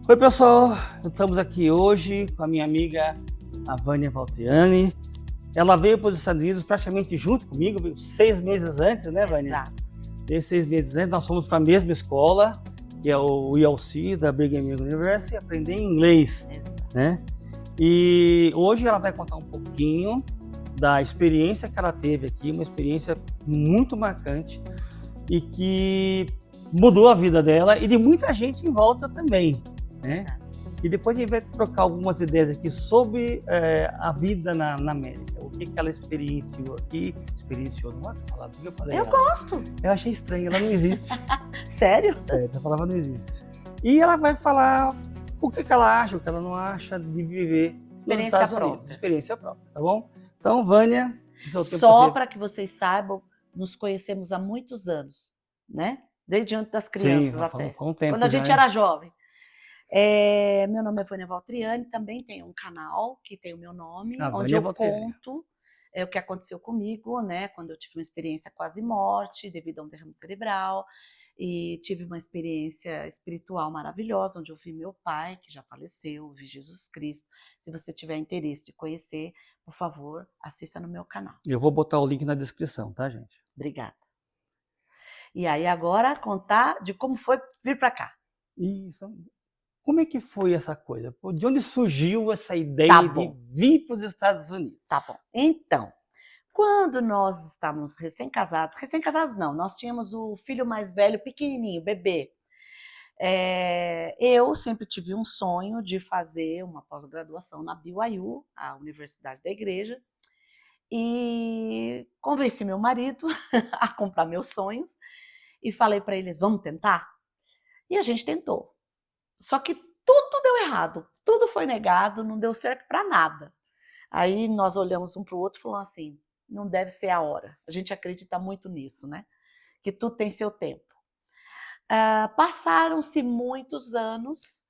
Oi, pessoal, estamos aqui hoje com a minha amiga, a Vânia Valtriani. Ela veio para os Estados Unidos praticamente junto comigo, veio 6 meses antes, né, Vânia? Exato. Veio 6 meses antes, nós fomos para a mesma escola, que é o ULC, da Brigham Young University, aprender inglês, né? E hoje ela vai contar um pouquinho da experiência que ela teve aqui, uma experiência muito marcante e que mudou a vida dela e de muita gente em volta também, né? E depois a gente vai trocar algumas ideias aqui sobre a vida na América, o que ela experienciou aqui. Experienciou, não pode falar, porque eu falei. Eu gosto. Eu achei estranho, ela não existe. Sério? Sério, essa palavra não existe. E ela vai falar o que ela acha, o que ela não acha de viver Experiência nos Estados própria. Unidos. Experiência própria, tá bom? Então, Vânia, seu tempo Só você... para que vocês saibam, nos conhecemos há muitos anos, né? Desde antes das crianças. Sim, até. foi um tempo Quando a já, gente hein? era jovem. Meu nome é Vânia Valtriani, também tenho um canal que tem o meu nome, onde Vânia eu Valtriani. conto o que aconteceu comigo, né? Quando eu tive uma experiência quase morte devido a um derrame cerebral, e tive uma experiência espiritual maravilhosa, onde eu vi meu pai, que já faleceu, vi Jesus Cristo. Se você tiver interesse de conhecer, por favor, assista no meu canal. Eu vou botar o link na descrição, tá, gente? Obrigada. E aí agora contar de como foi vir para cá. Isso. Como é que foi essa coisa? De onde surgiu essa ideia de vir para os Estados Unidos? Tá bom. Então, quando nós estávamos recém-casados não, nós tínhamos o filho mais velho, pequenininho, bebê. Eu sempre tive um sonho de fazer uma pós-graduação na BYU, a Universidade da Igreja, e convenci meu marido a comprar meus sonhos e falei para eles, vamos tentar? E a gente tentou. Só que tudo deu errado, tudo foi negado, não deu certo para nada. Aí nós olhamos um para o outro e falamos assim, não deve ser a hora. A gente acredita muito nisso, né? Que tudo tem seu tempo. Passaram-se muitos anos,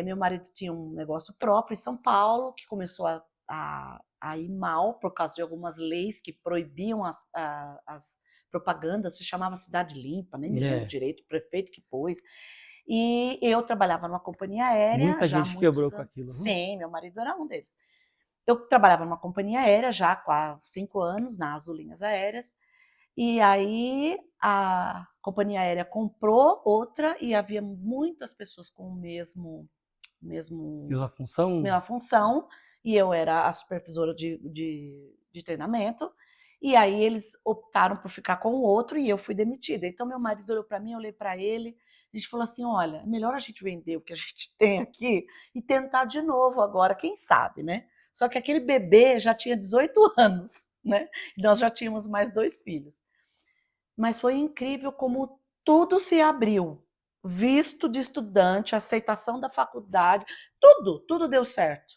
meu marido tinha um negócio próprio em São Paulo, que começou a ir mal por causa de algumas leis que proibiam as propagandas, se chamava Cidade Limpa, nem me lembro direito, o prefeito que pôs. E eu trabalhava numa companhia aérea. Muita já gente há quebrou muitos com anos. aquilo. Sim, meu marido era um deles. Eu trabalhava numa companhia aérea já há 5 anos, na Azul Linhas Aéreas, e aí a companhia aérea comprou outra e havia muitas pessoas com a mesma função, e eu era a supervisora de treinamento, e aí eles optaram por ficar com o outro e eu fui demitida. Então meu marido olhou para mim, eu olhei para ele, a gente falou assim, olha, é melhor a gente vender o que a gente tem aqui e tentar de novo agora, quem sabe, né? Só que aquele bebê já tinha 18 anos, né? E nós já tínhamos mais 2 filhos. Mas foi incrível como tudo se abriu. Visto de estudante, aceitação da faculdade, tudo deu certo.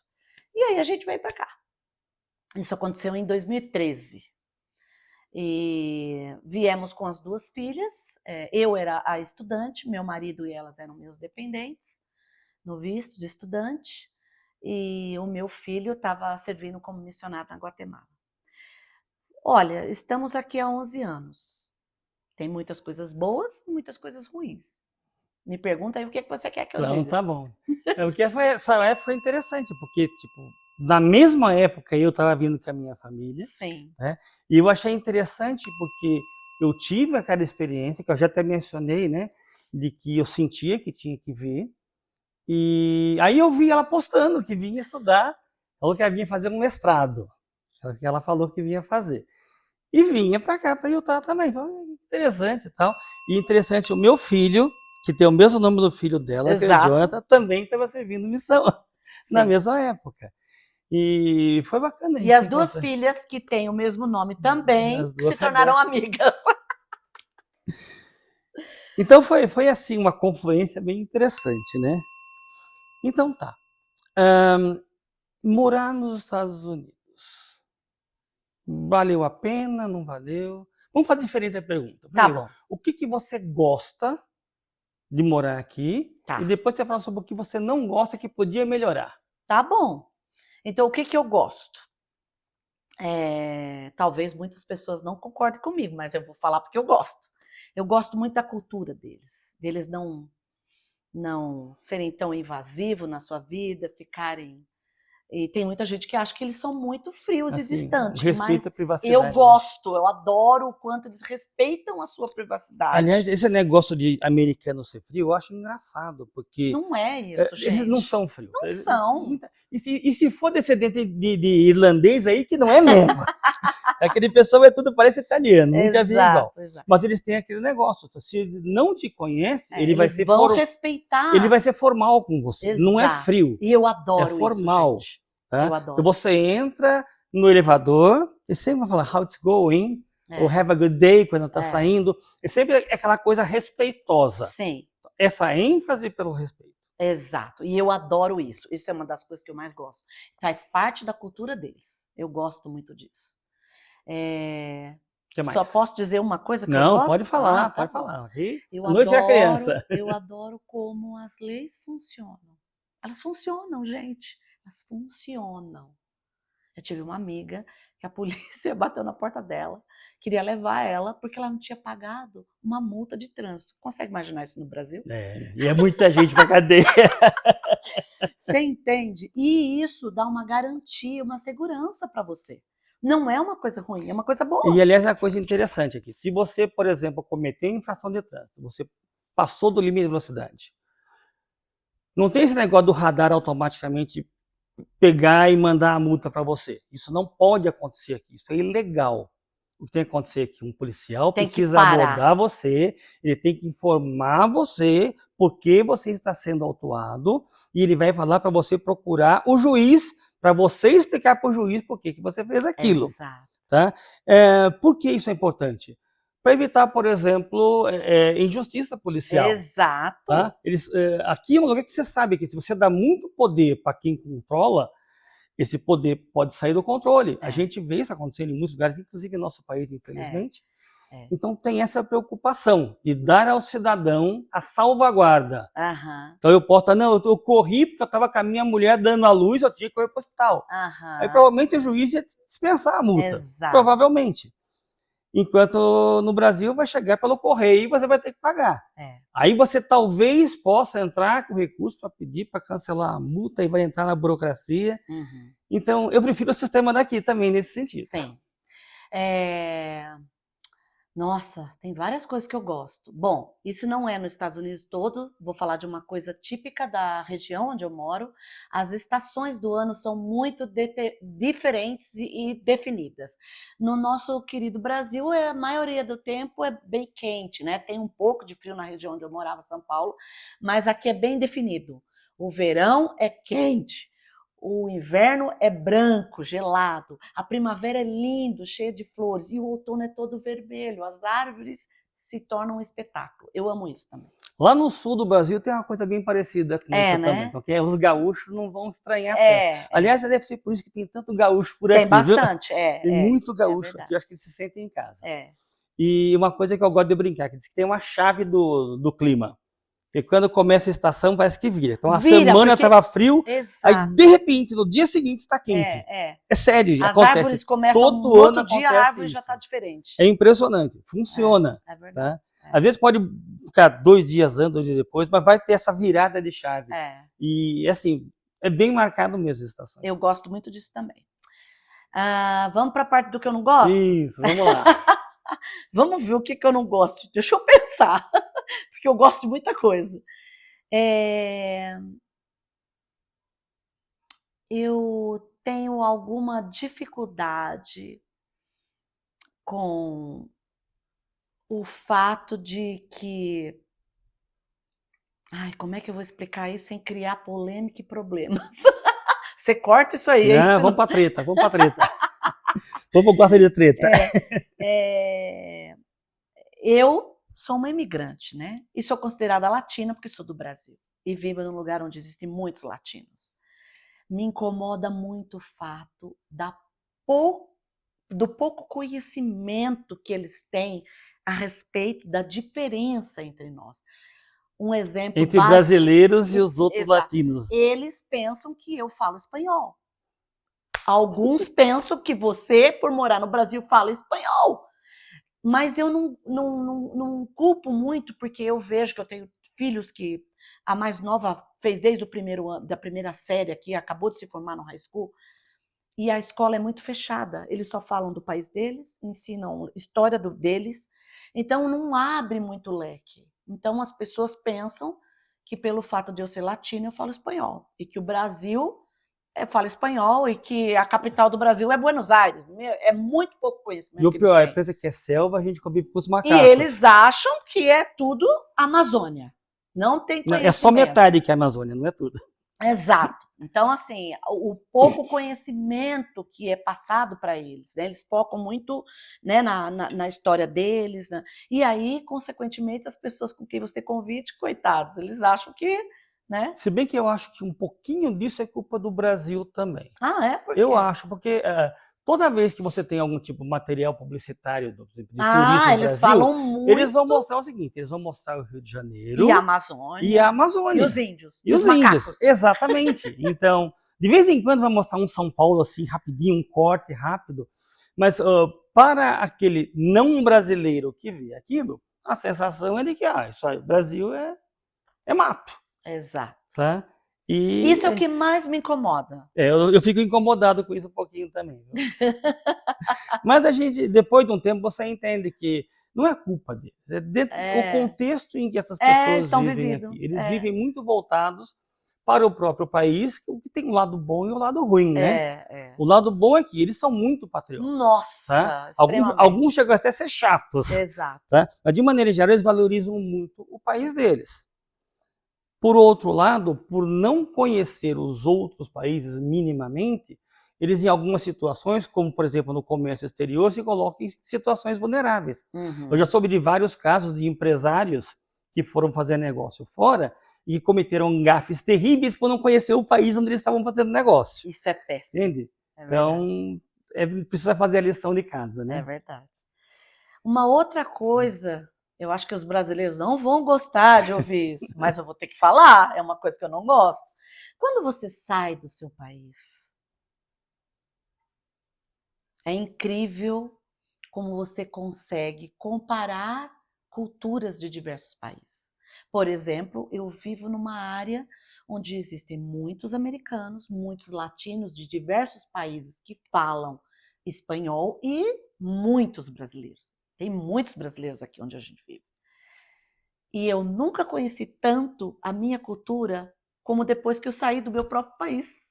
E aí a gente veio para cá. Isso aconteceu em 2013. E viemos com as 2 filhas. Eu era a estudante, meu marido e elas eram meus dependentes, no visto de estudante. E o meu filho estava servindo como missionário na Guatemala. Olha, estamos aqui há 11 anos. Tem muitas coisas boas e muitas coisas ruins. Me pergunta aí o que você quer que eu diga. Tá bom. Porque essa época foi interessante, porque, na mesma época eu estava vindo com a minha família. Sim. Né? E eu achei interessante porque eu tive aquela experiência, que eu já até mencionei, né? De que eu sentia que tinha que vir. E aí eu vi ela postando que vinha estudar, falou que ela vinha fazer um mestrado, que ela falou que vinha fazer. E vinha para cá, para Utah também. Então, interessante e tal. E interessante, o meu filho, que tem o mesmo nome do filho dela, que é o Jonathan, também estava servindo missão na mesma época. E foi bacana isso. E as 2 filhas, que têm o mesmo nome também, se tornaram amigas. Então foi assim, uma confluência bem interessante, né? Então tá. Morar nos Estados Unidos. Valeu a pena, não valeu? Vamos fazer diferente a pergunta. Primeiro, Tá bom. o que você gosta de morar aqui? Tá. E depois você fala sobre o que você não gosta que podia melhorar. Tá bom. Então, o que eu gosto? Talvez muitas pessoas não concordem comigo, mas eu vou falar porque eu gosto. Eu gosto muito da cultura deles. Deles não não serem tão invasivos na sua vida, ficarem... E tem muita gente que acha que eles são muito frios e Assim, distantes, respeito mas à privacidade, eu né? gosto, eu adoro o quanto eles respeitam a sua privacidade. Aliás, esse negócio de americano ser frio, eu acho engraçado, porque Não é isso, eles não gente. são frios. Não são. E se for descendente de irlandês aí, que não é mesmo. Aquele pessoal parece italiano, nunca vi igual. Exato. Mas eles têm aquele negócio, se ele não te conhece, ele vai eles ser vão respeitar. ele vai ser formal com você, Exato. não é frio. E eu adoro é formal, isso, gente. tá? Eu adoro. Então você entra no elevador e sempre vai falar how it's going, ou have a good day quando está saindo. É sempre aquela coisa respeitosa. Sim. Essa ênfase pelo respeito. Exato. E eu adoro isso. Isso é uma das coisas que eu mais gosto. Faz parte da cultura deles. Eu gosto muito disso. Que mais? Só posso dizer uma coisa que eu Não, gosto? pode falar, tá pode falar. Eu Noite é criança. Eu adoro como as leis funcionam. Elas funcionam, gente. Elas funcionam. Eu tive uma amiga que a polícia bateu na porta dela, queria levar ela porque ela não tinha pagado uma multa de trânsito. Consegue imaginar isso no Brasil? E é muita gente pra cadeia. Você entende? E isso dá uma garantia, uma segurança para você. Não é uma coisa ruim, é uma coisa boa. E, aliás, é uma coisa interessante aqui. Se você, por exemplo, cometer infração de trânsito, você passou do limite de velocidade, não tem esse negócio do radar automaticamente pegar e mandar a multa para você. Isso não pode acontecer aqui. Isso é ilegal. O que tem que acontecer é que um policial precisa abordar você, ele tem que informar você por que você está sendo autuado e ele vai falar para você procurar o juiz para você explicar para o juiz por que você fez aquilo. Exato. Tá? Por que isso é importante? Para evitar, por exemplo, injustiça policial. Exato. Tá? Aqui é um lugar que você sabe que se você dá muito poder para quem controla, esse poder pode sair do controle. A gente vê isso acontecendo em muitos lugares, inclusive no nosso país, infelizmente. Então tem essa preocupação de dar ao cidadão a salvaguarda. Então eu posso estar, não, eu corri porque eu estava com a minha mulher dando a luz, eu tinha que correr para o hospital. Aí provavelmente o juiz ia dispensar a multa. Exato. Provavelmente. Enquanto no Brasil vai chegar pelo correio e você vai ter que pagar. Aí você talvez possa entrar com recurso para pedir para cancelar a multa e vai entrar na burocracia. Então eu prefiro o sistema daqui também nesse sentido. Sim. Nossa, tem várias coisas que eu gosto. Bom, isso não é nos Estados Unidos todo, vou falar de uma coisa típica da região onde eu moro. As estações do ano são muito diferentes e definidas. No nosso querido Brasil, a maioria do tempo é bem quente, né? Tem um pouco de frio na região onde eu morava, São Paulo, mas aqui é bem definido. O verão é quente. O inverno é branco, gelado. A primavera é lindo, cheia de flores. E o outono é todo vermelho. As árvores se tornam um espetáculo. Eu amo isso também. Lá no sul do Brasil tem uma coisa bem parecida com isso também. Porque os gaúchos não vão estranhar tanto. Aliás, deve ser por isso que tem tanto gaúcho por aqui. Tem bastante, Tem muito gaúcho aqui. Eu acho que eles se sentem em casa. E uma coisa que eu gosto de brincar, que diz que tem uma chave do clima. Porque quando começa a estação, parece que vira. Então, a semana estava frio, aí de repente, no dia seguinte, está quente. É sério, acontece. As árvores começam todo ano outro dia, a árvore já está diferente. É impressionante, funciona. É verdade. Tá? Às vezes pode ficar 2 dias antes, 2 dias depois, mas vai ter essa virada de chave. E, assim, é bem marcado mesmo as estações. Eu gosto muito disso também. Vamos para a parte do que eu não gosto? Isso, vamos lá. Vamos ver o que eu não gosto. Deixa eu pensar, porque eu gosto de muita coisa. Eu tenho alguma dificuldade com o fato de que... Ai, como é que eu vou explicar isso sem criar polêmica e problemas? Você corta isso aí, hein? Vamos para treta, vamos para treta. Vamos gosta de treta. Eu sou uma imigrante, né? E sou considerada latina porque sou do Brasil. E vivo num lugar onde existem muitos latinos. Me incomoda muito o fato do pouco conhecimento que eles têm a respeito da diferença entre nós. Um exemplo entre brasileiros e os outros latinos. Eles pensam que eu falo espanhol. Alguns pensam que você, por morar no Brasil, fala espanhol. Mas eu não culpo muito, porque eu vejo que eu tenho filhos que a mais nova fez desde o primeiro ano, da primeira série aqui, acabou de se formar no high school, e a escola é muito fechada. Eles só falam do país deles, ensinam história deles, então não abre muito leque. Então as pessoas pensam que pelo fato de eu ser latina eu falo espanhol, e que o Brasil fala espanhol, e que a capital do Brasil é Buenos Aires. É muito pouco E conhecimento o que eles pior, têm. pensa que é selva, a gente convive com os E macacos. eles acham que é tudo Amazônia. Não tem Não, conhecimento. é só metade que é a Amazônia, não é tudo. Exato. Então, assim, o pouco conhecimento que é passado para eles, né? Eles focam muito, né, na história deles, né? E aí, consequentemente, as pessoas com quem você convive, coitados, eles acham que, né? Se bem que eu acho que um pouquinho disso é culpa do Brasil também. Ah, é? Por quê? Eu acho, porque toda vez que você tem algum tipo de material publicitário de turismo no eles Brasil, falam muito. eles vão mostrar o seguinte, eles vão mostrar o Rio de Janeiro E a Amazônia. e a Amazônia. E os índios. E os índios, exatamente. Então, de vez em quando vai mostrar um São Paulo assim, rapidinho, um corte rápido, mas para aquele não brasileiro que vê aquilo, a sensação é de que isso aí, o Brasil é mato. Exato. Tá? E isso é o que mais me incomoda. Eu fico incomodado com isso um pouquinho também. Mas a gente, depois de um tempo, você entende que não é culpa deles, o contexto em que essas pessoas vivem aqui. Eles vivem muito voltados para o próprio país, o que tem um lado bom e um lado ruim, né? O lado bom é que eles são muito patriotas. Nossa, tá? Alguns chegam até a ser chatos. Exato. Tá? Mas, de maneira geral, eles valorizam muito o país deles. Por outro lado, por não conhecer os outros países minimamente, eles em algumas situações, como por exemplo no comércio exterior, se colocam em situações vulneráveis. Eu já soube de vários casos de empresários que foram fazer negócio fora e cometeram gafes terríveis por não conhecer o país onde eles estavam fazendo negócio. Isso é péssimo. Entende? Então, precisa fazer a lição de casa, né? É verdade. Uma outra coisa, eu acho que os brasileiros não vão gostar de ouvir isso, mas eu vou ter que falar, é uma coisa que eu não gosto. Quando você sai do seu país, é incrível como você consegue comparar culturas de diversos países. Por exemplo, eu vivo numa área onde existem muitos americanos, muitos latinos de diversos países que falam espanhol e muitos brasileiros. Tem muitos brasileiros aqui onde a gente vive. E eu nunca conheci tanto a minha cultura como depois que eu saí do meu próprio país.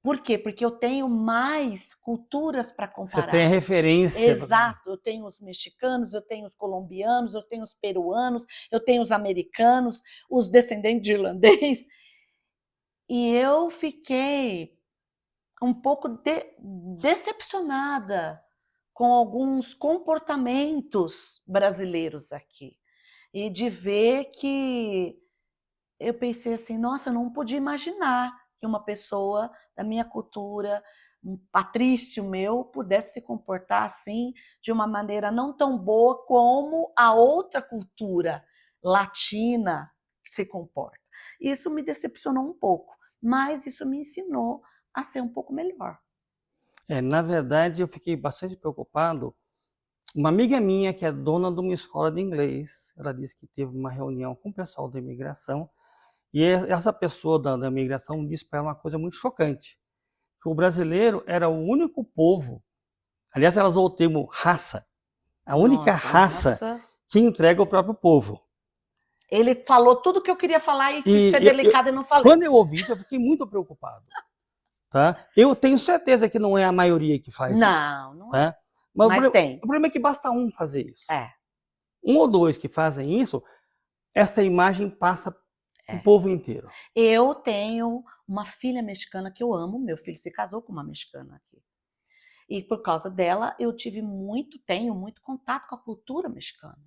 Por quê? Porque eu tenho mais culturas para comparar. Você tem referência. Exato. Eu tenho os mexicanos, eu tenho os colombianos, eu tenho os peruanos, eu tenho os americanos, os descendentes de irlandês. E eu fiquei um pouco decepcionada com alguns comportamentos brasileiros aqui. E de ver que eu pensei assim, nossa, eu não podia imaginar que uma pessoa da minha cultura, um patrício meu, pudesse se comportar assim, de uma maneira não tão boa como a outra cultura latina se comporta. Isso me decepcionou um pouco, mas isso me ensinou a ser um pouco melhor. Na verdade, eu fiquei bastante preocupado. Uma amiga minha, que é dona de uma escola de inglês, ela disse que teve uma reunião com o pessoal da imigração, e essa pessoa da imigração disse para ela uma coisa muito chocante, que o brasileiro era o único povo, aliás, ela usou o termo raça, a única raça que entrega o próprio povo. Ele falou tudo o que eu queria falar e quis ser delicado e não falei. Quando eu ouvi isso, eu fiquei muito preocupado. Tá? Eu tenho certeza que não é a maioria que faz isso. Não é. Tá? Mas tem. O problema é que basta um fazer isso. É. Um ou dois que fazem isso, essa imagem passa para o povo inteiro. Eu tenho uma filha mexicana que eu amo, meu filho se casou com uma mexicana aqui. E por causa dela, eu tenho muito contato com a cultura mexicana.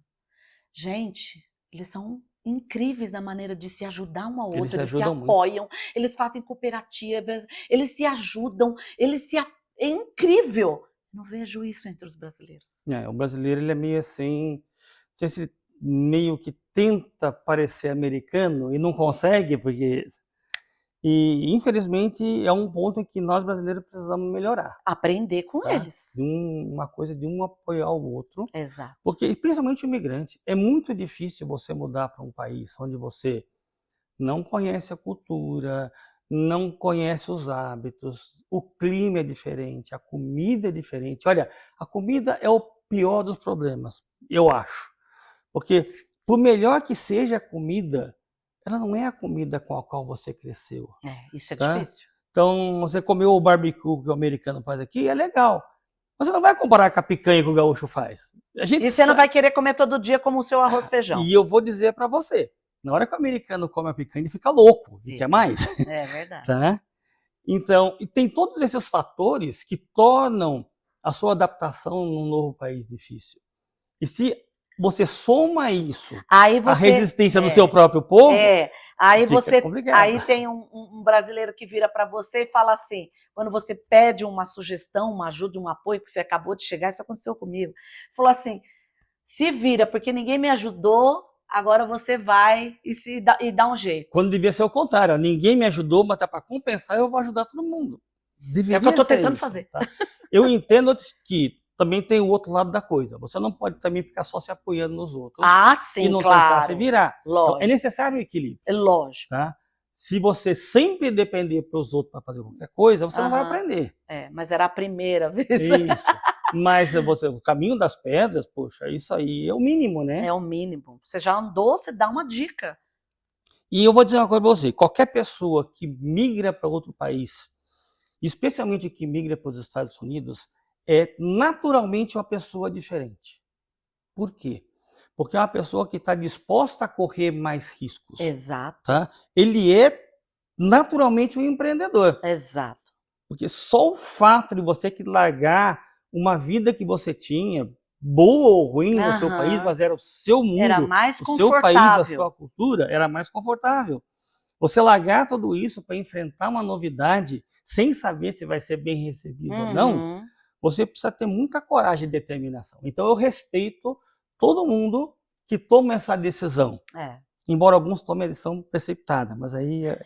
Gente, eles são incríveis na maneira de se ajudar um ao outro, eles se apoiam, eles fazem cooperativas, eles se ajudam, é incrível. Não vejo isso entre os brasileiros. O brasileiro, ele é meio assim, não sei se meio que tenta parecer americano e não consegue, porque E, infelizmente, é um ponto em que nós brasileiros precisamos melhorar, Aprender com tá? eles. Uma coisa de um apoiar o outro, Exato. porque, principalmente o imigrante, é muito difícil você mudar para um país onde você não conhece a cultura, não conhece os hábitos, o clima é diferente, a comida é diferente. Olha, a comida é o pior dos problemas, eu acho. Porque, por melhor que seja a comida, ela não é a comida com a qual você cresceu, Isso é tá? difícil. Então, você comeu o barbecue que o americano faz aqui, é legal. Mas você não vai comparar com a picanha que o gaúcho faz. A gente E você não sabe. vai querer comer todo dia como o seu arroz e feijão. E eu vou dizer para você, na hora que o americano come a picanha, ele fica louco, ele quer mais. É verdade. Tá? Então, e tem todos esses fatores que tornam a sua adaptação num novo país difícil. E se você soma isso Aí à você, resistência do seu próprio povo, aí fica você, complicado. aí tem um brasileiro que vira para você e fala assim, quando você pede uma sugestão, uma ajuda, um apoio, que você acabou de chegar, isso aconteceu comigo, falou assim, se vira, porque ninguém me ajudou, agora você vai e dá um jeito. Quando devia ser o contrário, ó, ninguém me ajudou, mas para compensar eu vou ajudar todo mundo. Deveria É o que eu estou ser tentando isso, fazer. tá? Eu entendo que também tem o outro lado da coisa. Você não pode também ficar só se apoiando nos outros Sim, e não claro. tentar se virar. Lógico. Então, é necessário o equilíbrio. É lógico. Tá? Se você sempre depender para os outros para fazer qualquer coisa, você não vai aprender. Mas era a primeira vez. Isso. Mas o caminho das pedras, poxa, isso aí é o mínimo, né? É o mínimo. Você já andou, você dá uma dica. E eu vou dizer uma coisa para você, qualquer pessoa que migra para outro país, especialmente que migra para os Estados Unidos, é naturalmente uma pessoa diferente. Por quê? Porque é uma pessoa que está disposta a correr mais riscos. Exato. Tá? Ele é naturalmente um empreendedor. Exato. Porque só o fato de você que largar uma vida que você tinha, boa ou ruim no seu país, mas era o seu mundo, era mais o seu país, a confortável. sua cultura, era mais confortável. Você largar tudo isso para enfrentar uma novidade sem saber se vai ser bem recebido ou não, você precisa ter muita coragem e determinação. Então eu respeito todo mundo que toma essa decisão. Embora alguns tomem a decisão precipitada, mas aí é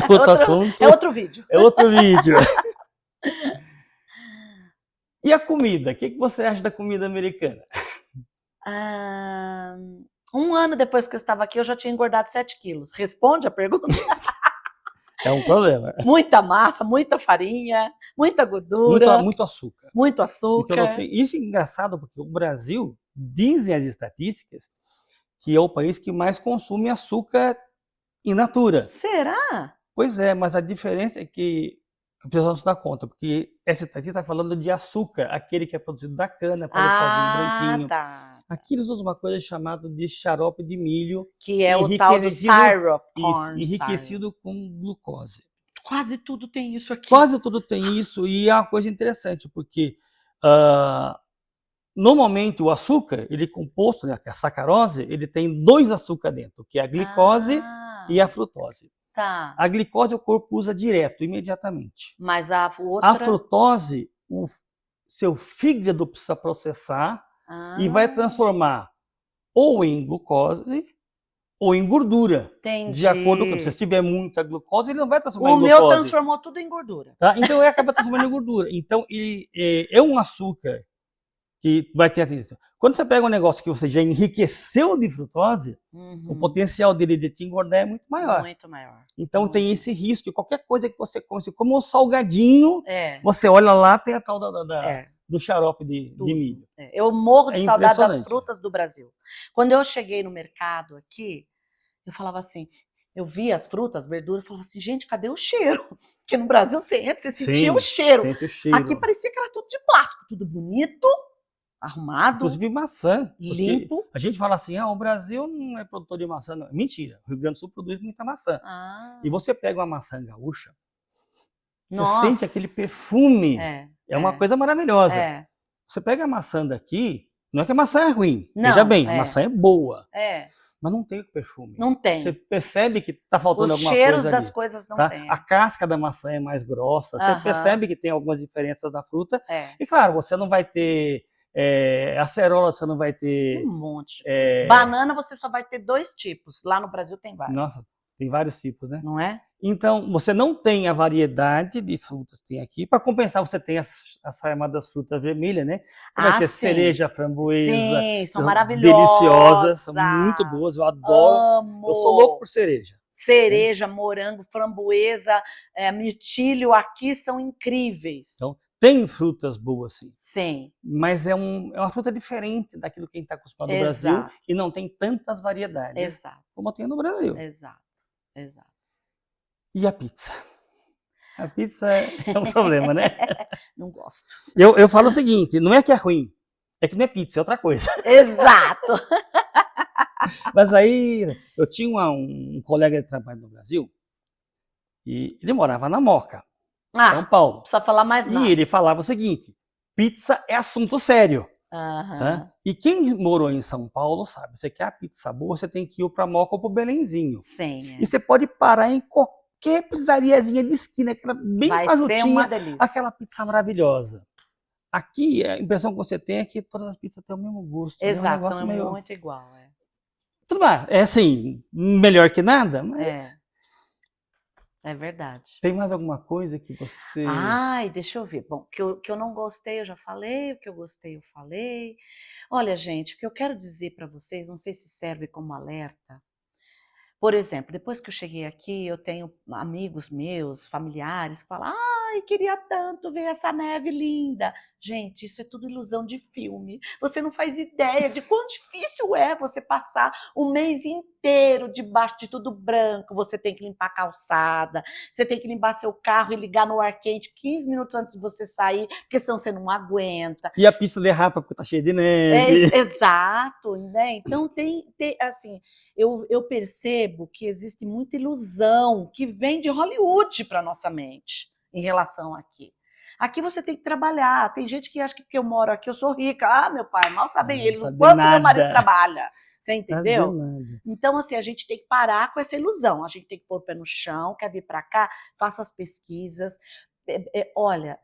outro assunto. É outro vídeo. É outro vídeo. E a comida? O que você acha da comida americana? 1 ano depois que eu estava aqui, eu já tinha engordado 7 quilos. Responde a pergunta? É um problema. Muita massa, muita farinha, muita gordura. Muito açúcar. Muito açúcar. Isso é engraçado, porque o Brasil, dizem as estatísticas, que é o país que mais consome açúcar in natura. Será? Pois é, mas a diferença é que a pessoa não se dá conta, porque essa estatística está falando de açúcar, aquele que é produzido da cana, faz o pozinho branquinho. Tá. Aqui eles usam uma coisa chamada de xarope de milho. Que é o tal do syrup corn. Enriquecido com glucose. Quase tudo tem isso aqui. Quase tudo tem isso, e é uma coisa interessante, porque normalmente o açúcar, ele é composto, né, a sacarose, ele tem 2 açúcares dentro, que é a glicose e a frutose. Tá. A glicose o corpo usa direto, imediatamente. Mas a outra... A frutose, o seu fígado precisa processar e vai transformar ou em glucose ou em gordura. Entendi. De acordo com... Se tiver muita glucose, ele não vai transformar em glucose. O meu transformou tudo em gordura. Tá? Então ele acaba transformando em gordura. Então é um açúcar que vai ter atenção. Quando você pega um negócio que você já enriqueceu de frutose, o potencial dele de te engordar é muito maior. Muito maior. Então tem esse risco. E qualquer coisa que você come, como um salgadinho, você olha lá, tem a tal do xarope de milho. Eu morro de saudade das frutas do Brasil. Quando eu cheguei no mercado aqui, eu falava assim, eu via as frutas, verduras, eu falava assim, gente, cadê o cheiro? Porque no Brasil você entra, você sentia o cheiro. Sente o cheiro. Aqui parecia que era tudo de plástico, tudo bonito, arrumado, inclusive maçã. limpo. A gente fala assim, o Brasil não é produtor de maçã. Não. Mentira, o Rio Grande do Sul produz muita maçã. E você pega uma maçã gaúcha, você sente aquele perfume. É uma coisa maravilhosa. Você pega a maçã daqui, não é que a maçã é ruim. Não, veja bem, a maçã é boa. Mas não tem o perfume. Não tem. Você percebe que está faltando alguma coisa. Os cheiros ali, das coisas não tem. A casca da maçã é mais grossa. Você percebe que tem algumas diferenças da fruta. E claro, você não vai ter acerola, você não vai ter... Um monte. Banana você só vai ter 2 tipos. Lá no Brasil tem vários. Nossa, Tem vários tipos, né? Não é? Então, você não tem a variedade de frutas que tem aqui. Para compensar, você tem as chamadas frutas vermelhas, né? Você vai ter Sim. cereja, framboesa, Sim, são são maravilhosas. deliciosas, são muito boas, eu adoro. Amo. Eu sou louco por cereja. Cereja, morango, framboesa, mirtilho, aqui são incríveis. Então, tem frutas boas, sim. Sim. Mas é uma fruta diferente daquilo que a gente está acostumado no Brasil e não tem tantas variedades como tem no Brasil. Exato. E a pizza? A pizza é um problema, né? Não gosto. Eu falo o seguinte, não é que é ruim, é que não é pizza, é outra coisa. Exato. Mas aí, eu tinha um colega de trabalho no Brasil, e ele morava na Moca, São Paulo. Não precisa falar mais nada. E ele falava o seguinte, pizza é assunto sério. Uhum. Tá? E quem morou em São Paulo sabe, você quer a pizza boa, você tem que ir para Moca ou para o Belenzinho. Sim. E você pode parar em qualquer pizzariazinha de esquina, aquela bem fajutinha, aquela pizza maravilhosa. Aqui, a impressão que você tem é que todas as pizzas têm o mesmo gosto. Exato, é um negócio são muito igual. Tudo bem, é assim, melhor que nada, mas... É verdade. Tem mais alguma coisa que você... Ai, deixa eu ver. Bom, que eu não gostei, eu já falei. O que eu gostei, eu falei. Olha, gente, o que eu quero dizer para vocês, não sei se serve como alerta. Por exemplo, depois que eu cheguei aqui, eu tenho amigos meus, familiares, que falam: ai, queria tanto ver essa neve linda. Gente, isso é tudo ilusão de filme. Você não faz ideia de quão difícil é você passar o mês inteiro debaixo de tudo branco. Você tem que limpar a calçada, você tem que limpar seu carro e ligar no ar quente 15 minutos antes de você sair, porque senão você não aguenta. E a pista derrapa porque tá cheia de neve. Exato, né? Então tem assim, eu percebo que existe muita ilusão que vem de Hollywood para nossa mente em relação aqui. Aqui você tem que trabalhar. Tem gente que acha que porque eu moro aqui eu sou rica. Ah, meu pai, mal sabem eles o quanto meu marido trabalha. Você entendeu? Então, assim, a gente tem que parar com essa ilusão. A gente tem que pôr o pé no chão, quer vir para cá, faça as pesquisas. Olha,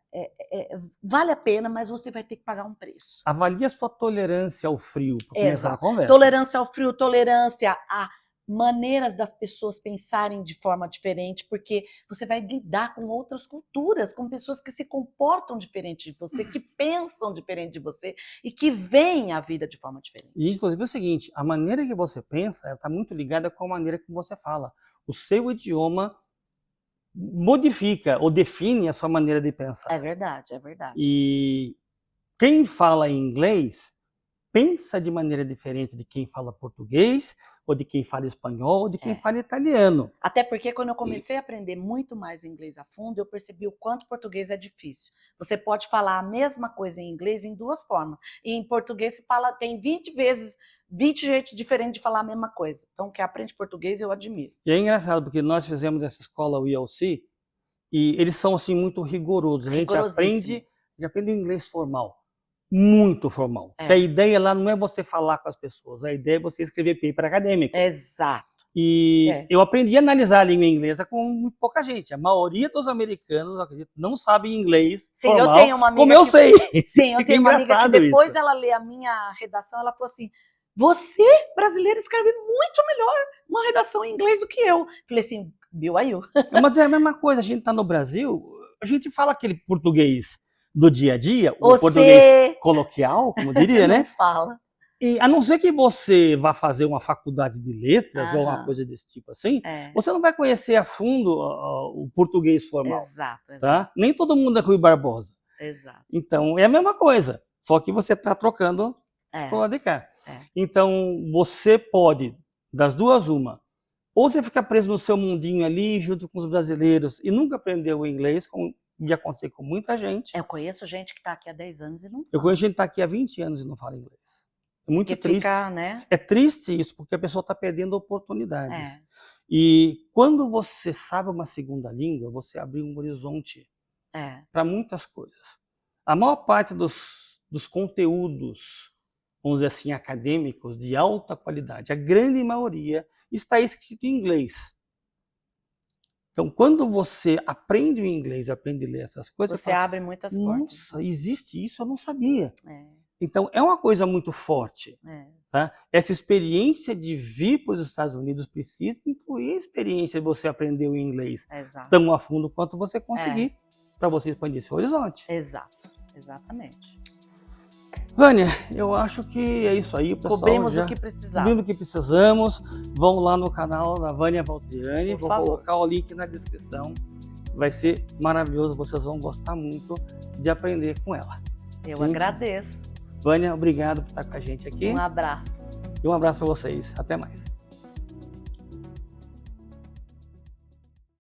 vale a pena, mas você vai ter que pagar um preço. Avalie a sua tolerância ao frio para começar a conversa. Tolerância ao frio, tolerância a maneiras das pessoas pensarem de forma diferente, porque você vai lidar com outras culturas, com pessoas que se comportam diferente de você, que pensam diferente de você e que veem a vida de forma diferente. E, inclusive, é o seguinte, a maneira que você pensa está muito ligada com a maneira que você fala. O seu idioma modifica ou define a sua maneira de pensar. É verdade, é verdade. E quem fala inglês pensa de maneira diferente de quem fala português, ou de quem fala espanhol, ou de quem fala italiano. Até porque quando eu comecei a aprender muito mais inglês a fundo, eu percebi o quanto português é difícil. Você pode falar a mesma coisa em inglês em duas formas. E em português você fala, tem 20 jeitos diferentes de falar a mesma coisa. Então, quem aprende português, eu admiro. E é engraçado, porque nós fizemos essa escola, o ILC, e eles são assim muito rigorosos. A gente aprende o inglês formal. Muito formal. Porque a ideia lá não é você falar com as pessoas, a ideia é você escrever paper acadêmico. Exato. E eu aprendi a analisar a língua inglesa com muito pouca gente. A maioria dos americanos, eu acredito, não sabe inglês formal, eu tenho uma amiga como eu sei. Sim, eu tenho uma amiga que depois ela lê a minha redação, ela falou assim, você, brasileiro, escreve muito melhor uma redação em inglês do que eu. Falei assim, Bill, aí eu. Mas é a mesma coisa, a gente tá no Brasil, a gente fala aquele português do dia a dia, o português coloquial, como diria, né? Não fala. E a não ser que você vá fazer uma faculdade de letras ou uma coisa desse tipo assim, você não vai conhecer a fundo o português formal. Exato. Tá? Nem todo mundo é Rui Barbosa. Exato. Então é a mesma coisa, só que você está trocando pro lado de cá. Então você pode, das duas uma, ou você fica preso no seu mundinho ali junto com os brasileiros e nunca aprendeu o inglês, como ia acontecer com muita gente. Eu conheço gente que está aqui há 10 anos e não fala. Eu conheço gente que está aqui há 20 anos e não fala inglês. É muito triste. É triste isso, porque a pessoa está perdendo oportunidades. E quando você sabe uma segunda língua, você abre um horizonte para muitas coisas. A maior parte dos conteúdos, vamos dizer assim, acadêmicos, de alta qualidade, a grande maioria está escrito em inglês. Então, quando você aprende o inglês, aprende a ler essas coisas... Você abre muitas portas. Nossa, existe isso, eu não sabia. Então, é uma coisa muito forte. Tá? Essa experiência de vir para os Estados Unidos precisa incluir a experiência de você aprender o inglês tão a fundo quanto você conseguir, para você expandir seu horizonte. Exato, exatamente. Vânia, eu acho que é isso aí, pessoal. Cobrimos o que precisava. Cobrimos o que precisamos. Vão lá no canal da Vânia Valtriani. Por Vou favor. colocar o link na descrição. Vai ser maravilhoso, vocês vão gostar muito de aprender com ela. Eu agradeço. Vânia, obrigado por estar com a gente aqui. Um abraço. E um abraço para vocês. Até mais.